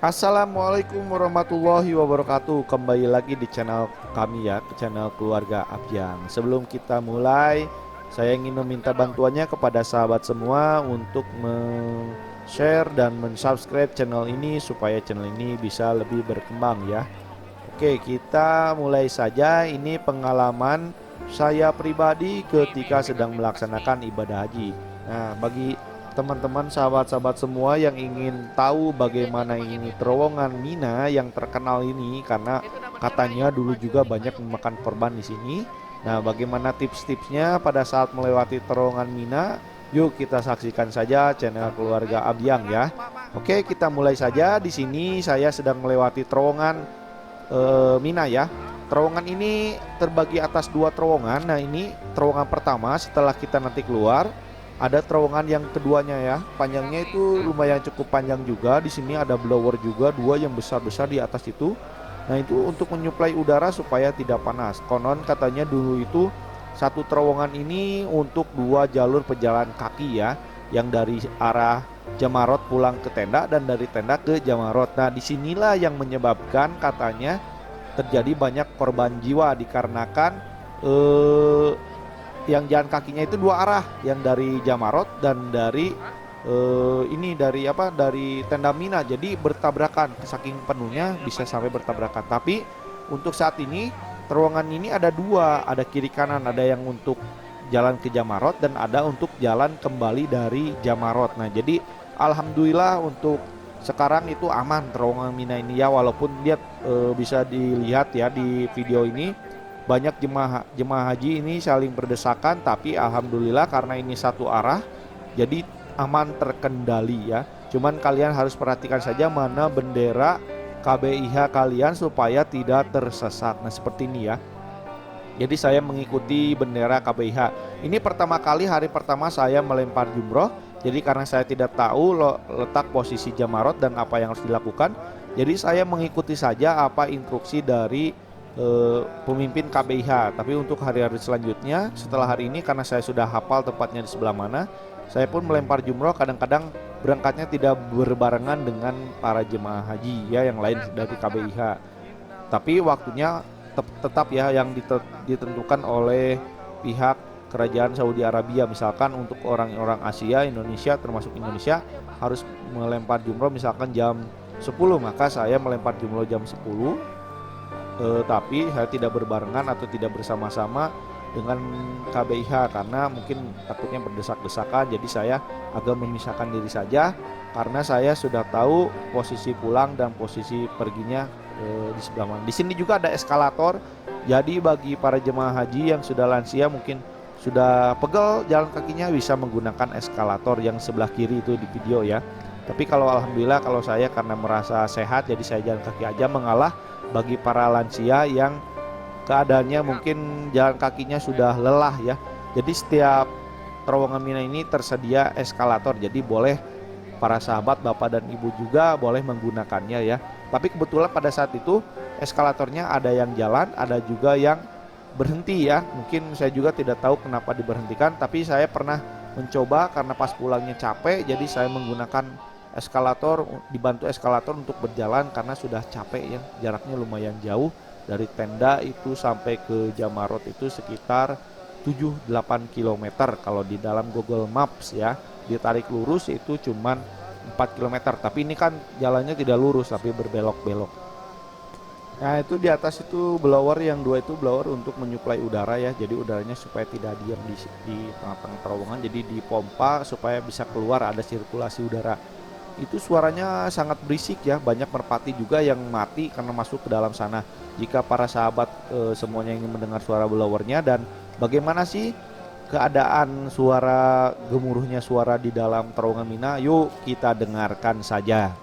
Assalamualaikum warahmatullahi wabarakatuh. Kembali lagi di channel kami ya, ke channel keluarga Abyang. Sebelum kita mulai, saya ingin meminta bantuannya kepada sahabat semua untuk share dan mensubscribe channel ini supaya channel ini bisa lebih berkembang ya. Oke, kita mulai saja. Ini pengalaman saya pribadi ketika sedang melaksanakan ibadah haji. Nah, bagi teman-teman sahabat-sahabat semua yang ingin tahu bagaimana ini terowongan Mina yang terkenal ini, karena katanya dulu juga banyak memakan korban di sini. Nah, bagaimana tips-tipsnya pada saat melewati terowongan Mina? Yuk kita saksikan saja channel keluarga Abyang ya. Oke, kita mulai saja. Di sini saya sedang melewati terowongan Mina ya. Terowongan ini terbagi atas dua terowongan. Nah, ini terowongan pertama. Setelah kita nanti keluar, ada terowongan yang keduanya ya. Panjangnya itu lumayan cukup panjang juga. Di sini ada blower juga, dua yang besar-besar di atas itu. Nah, itu untuk menyuplai udara supaya tidak panas. Konon katanya dulu itu satu terowongan ini untuk dua jalur pejalan kaki ya, yang dari arah Jamarot pulang ke tenda dan dari tenda ke Jamarot. Nah, disinilah yang menyebabkan katanya terjadi banyak korban jiwa dikarenakan eh, yang jalan kakinya itu dua arah, yang dari Jamarot dan dari ini dari apa, dari tenda Mina. Jadi bertabrakan, saking penuhnya bisa sampai bertabrakan. Tapi untuk saat ini terowongan ini ada dua, ada kiri kanan, ada yang untuk jalan ke Jamarot dan ada untuk jalan kembali dari Jamarot. Nah, jadi alhamdulillah untuk sekarang itu aman terowongan Mina ini ya, walaupun dia bisa dilihat ya di video ini banyak jemaah haji ini saling berdesakan, tapi alhamdulillah karena ini satu arah jadi aman terkendali ya. Cuman kalian harus perhatikan saja mana bendera KBIH kalian supaya tidak tersesat. Nah, seperti ini ya. Jadi saya mengikuti bendera KBIH. Ini pertama kali, hari pertama saya melempar jumroh. Jadi karena saya tidak tahu letak posisi Jamarot dan apa yang harus dilakukan, jadi saya mengikuti saja apa instruksi dari pemimpin KBIH. Tapi untuk hari-hari selanjutnya setelah hari ini, karena saya sudah hafal tempatnya di sebelah mana, saya pun melempar jumroh. Kadang-kadang berangkatnya tidak berbarengan dengan para jemaah haji ya yang lain dari KBIH. Tapi waktunya tetap ya yang ditentukan oleh pihak kerajaan Saudi Arabia. Misalkan untuk orang-orang Asia, Indonesia termasuk Indonesia harus melempar jumroh misalkan jam 10, maka saya melempar jumroh jam 10. Tapi saya tidak berbarengan atau tidak bersama-sama dengan KBIH karena mungkin takutnya berdesak-desakan. Jadi saya agak memisahkan diri saja karena saya sudah tahu posisi pulang dan posisi perginya di sebelah mana. Di sini juga ada eskalator. Jadi bagi para jemaah haji yang sudah lansia mungkin sudah pegel jalan kakinya bisa menggunakan eskalator yang sebelah kiri itu di video ya. Tapi kalau alhamdulillah kalau saya karena merasa sehat jadi saya jalan kaki aja, mengalah bagi para lansia yang keadaannya mungkin jalan kakinya sudah lelah ya. Jadi setiap terowongan Mina ini tersedia eskalator. Jadi boleh para sahabat bapak dan ibu juga boleh menggunakannya ya. Tapi kebetulan pada saat itu eskalatornya ada yang jalan, ada juga yang berhenti ya. Mungkin saya juga tidak tahu kenapa diberhentikan, tapi saya pernah mencoba karena pas pulangnya capek, jadi saya menggunakan eskalator, dibantu eskalator untuk berjalan karena sudah capek ya. Jaraknya lumayan jauh dari tenda itu sampai ke Jamarot itu sekitar 7-8 km kalau di dalam Google Maps ya. Ditarik lurus itu cuman 4 km, tapi ini kan jalannya tidak lurus tapi berbelok-belok. Nah, itu di atas itu blower, yang dua itu blower untuk menyuplai udara ya. Jadi udaranya supaya tidak diam di tengah-tengah terowongan, jadi dipompa supaya bisa keluar, ada sirkulasi udara. Itu suaranya sangat berisik ya, banyak merpati juga yang mati karena masuk ke dalam sana. Jika para sahabat semuanya ingin mendengar suara blowernya dan bagaimana sih keadaan suara gemuruhnya suara di dalam terowongan Mina, yuk kita dengarkan saja.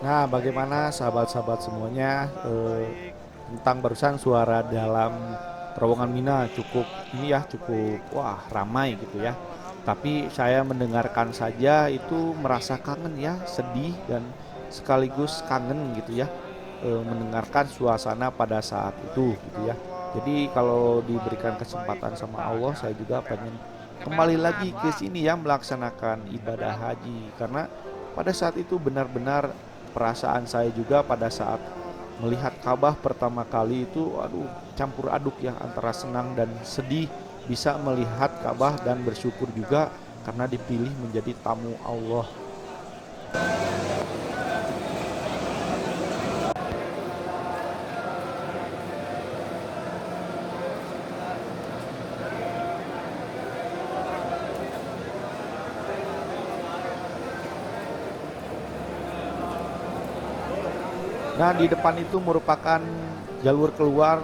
Nah, bagaimana sahabat-sahabat semuanya tentang barusan suara dalam terowongan Mina cukup ini ya, cukup wah ramai gitu ya. Tapi saya mendengarkan saja itu merasa kangen ya, sedih dan sekaligus kangen gitu ya, mendengarkan suasana pada saat itu gitu ya. Jadi kalau diberikan kesempatan sama Allah, saya juga pengen kembali lagi ke sini ya melaksanakan ibadah haji, karena pada saat itu benar-benar perasaan saya juga pada saat melihat Ka'bah pertama kali itu aduh campur aduk ya antara senang dan sedih bisa melihat Ka'bah dan bersyukur juga karena dipilih menjadi tamu Allah. Nah, di depan itu merupakan jalur keluar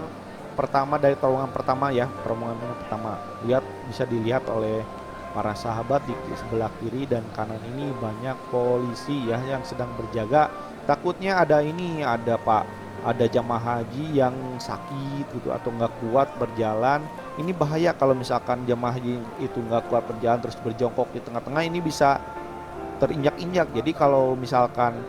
pertama dari terowongan pertama ya, terowongan pertama. Lihat, bisa dilihat oleh para sahabat di sebelah kiri dan kanan ini banyak polisi ya yang sedang berjaga. Takutnya ada ini, ada Pak, ada jamaah haji yang sakit gitu atau nggak kuat berjalan. Ini bahaya kalau misalkan jamaah haji itu nggak kuat berjalan terus berjongkok di tengah-tengah, ini bisa terinjak-injak. Jadi kalau misalkan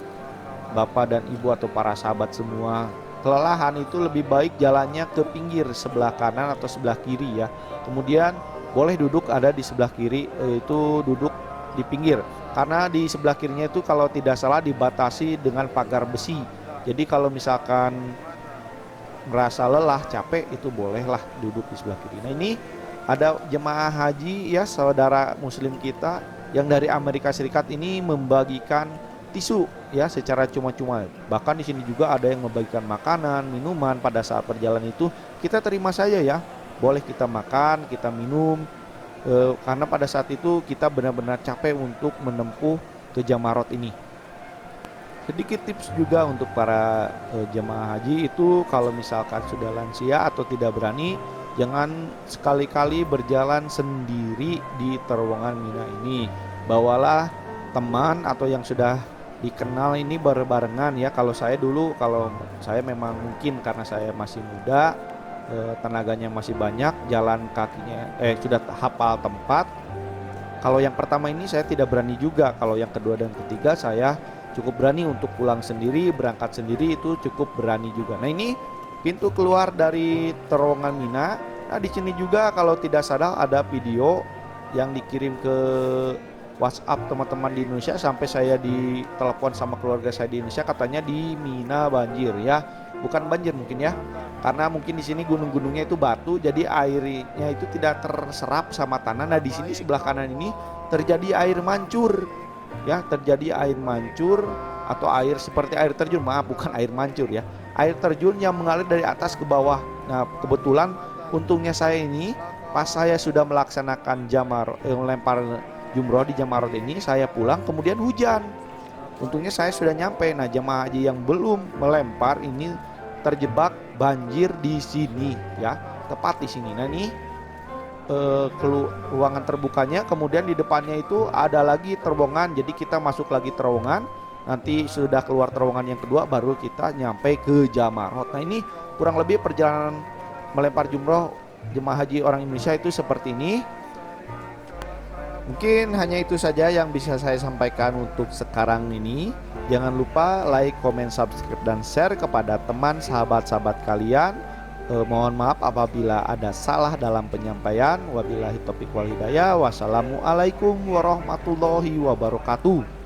Bapak dan Ibu atau para sahabat semua kelelahan, itu lebih baik jalannya ke pinggir sebelah kanan atau sebelah kiri ya. Kemudian boleh duduk ada di sebelah kiri, itu duduk di pinggir. Karena di sebelah kirinya itu kalau tidak salah dibatasi dengan pagar besi. Jadi kalau misalkan merasa lelah, capek, itu bolehlah duduk di sebelah kiri. Nah, ini ada jemaah haji ya, saudara muslim kita yang dari Amerika Serikat ini membagikan tisu ya secara cuma-cuma. Bahkan di sini juga ada yang membagikan makanan, minuman pada saat perjalanan itu kita terima saja ya. Boleh kita makan, kita minum, karena pada saat itu kita benar-benar capek untuk menempuh ke Jamarot ini. Sedikit tips juga untuk para jemaah haji itu, kalau misalkan sudah lansia atau tidak berani, jangan sekali-kali berjalan sendiri di terowongan Mina ini. Bawalah teman atau yang sudah dikenal ini barengan ya. Kalau saya dulu, kalau saya memang mungkin karena saya masih muda, tenaganya masih banyak, jalan kakinya sudah hafal tempat. Kalau yang pertama ini saya tidak berani juga. Kalau yang kedua dan ketiga saya cukup berani untuk pulang sendiri, berangkat sendiri, itu cukup berani juga. Nah, ini pintu keluar dari terowongan Mina. Nah, di sini juga kalau tidak salah ada video yang dikirim ke WhatsApp teman-teman di Indonesia, sampai saya ditelepon sama keluarga saya di Indonesia, katanya di Mina banjir ya. Bukan banjir mungkin ya. Karena mungkin di sini gunung-gunungnya itu batu, jadi airnya itu tidak terserap sama tanah. Nah, di sini sebelah kanan ini terjadi air mancur ya, terjadi air mancur atau air seperti air terjun, maaf bukan air mancur ya, air terjun yang mengalir dari atas ke bawah. Nah, kebetulan untungnya saya ini pas saya sudah melaksanakan melempar jumroh di Jamarot ini, saya pulang kemudian hujan. Untungnya saya sudah nyampe. Nah, jemaah haji yang belum melempar ini terjebak banjir di sini ya, tepat di sini. Nah, ini ruangan terbukanya, kemudian di depannya itu ada lagi terowongan, jadi kita masuk lagi terowongan, nanti sudah keluar terowongan yang kedua baru kita nyampe ke Jamarot. Nah, ini kurang lebih perjalanan melempar jumroh jemaah haji orang Indonesia itu seperti ini. Mungkin hanya itu saja yang bisa saya sampaikan untuk sekarang ini. Jangan lupa like, comment, subscribe, dan share kepada teman sahabat-sahabat kalian. Mohon maaf apabila ada salah dalam penyampaian. Wabillahi taufiq wal hidayah. Wassalamualaikum warahmatullahi wabarakatuh.